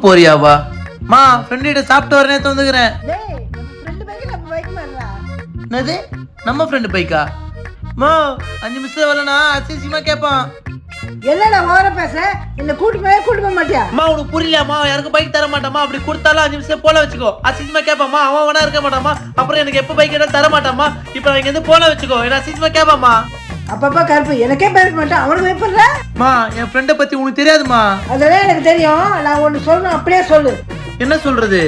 போறியாவா? மா ஃப்ரெண்ட் கிட்ட சாப்பிட்டு வரனே வந்துக்கிறேன். என்னது நம்ம ஃப்ரெண்டு பைக்கா? மா 5 நிமிஷம் வரலனா அசிசியமா கேட்பான். என்னடா ஓவரா பேச? என்ன கூட்டி போக மாட்டியா? அம்மா உனக்கு புரியலையாம்மா? யாருக்கு பைக் தர மாட்டாமா. அப்படி கொடுத்தாலும் 5 நிமிஷம் போல வச்சுக்கோ. அசிசியமா கேட்பாமா. அவன் வேணா இருக்க மாட்டாமா. அப்புறம் எனக்கு எப்ப பைக் கேட்டா தர மாட்டாமா. இப்போ இங்க இருந்து போல வச்சுக்கோ. என்ன அசிசியமா கேட்பாமா. அப்பப்பா கருப்பு எனக்கே பேச மாட்டான். அவனுக்கு வைப்படுற? மா என் ஃப்ரெண்டை பத்தி உனக்கு தெரியாதுமா. அதெல்லாம் எனக்கு தெரியும். நான் ஒன்னு சொல்லணும் அப்படியே சொல்லு. என்ன சொல்றது?